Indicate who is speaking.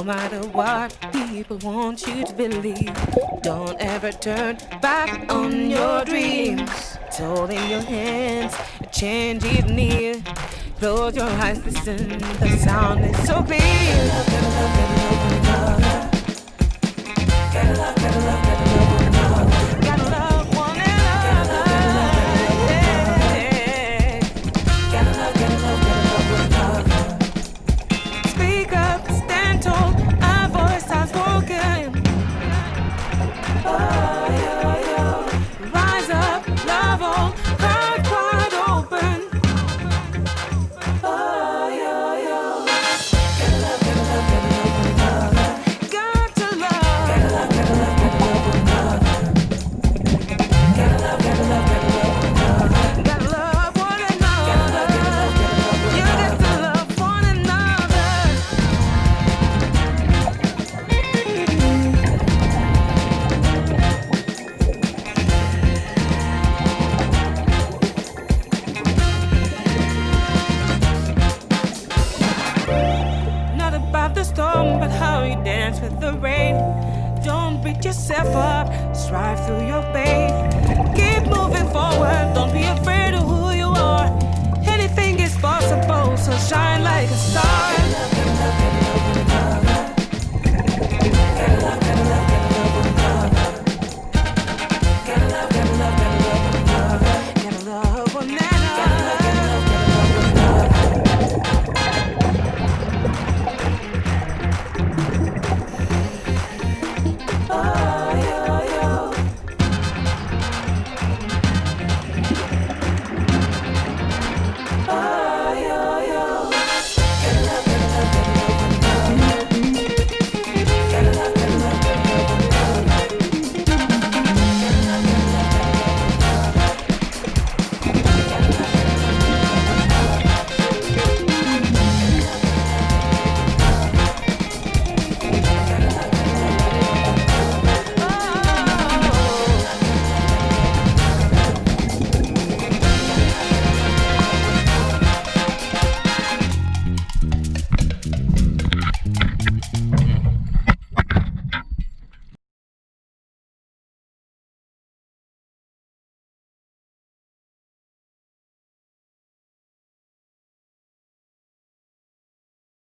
Speaker 1: No matter what people want you to believe, don't ever turn back on your dreams. It's all in your hands, change is near. Close your eyes, listen, the sound is so clear. Gotta love, gotta love, gotta love, gotta love one another. Gotta love one another. Gotta love, gotta love, gotta love one another. Speak up, stand tall, our voice outspoken. Oh, yo, yo. Rise up, love all, heart wide open. Oh, yo, yo. Gotta love, gotta love, gotta love one another. Got to love. Gotta love, gotta love, gotta love one another. Gotta love, gotta love, gotta love one another. Gotta love one another. Gotta love, gotta love, gotta love one another. You got to love one another. Not about the storm, but how you dance with the rain. Don't beat yourself up, strive through your pain. Keep moving forward, don't be afraid.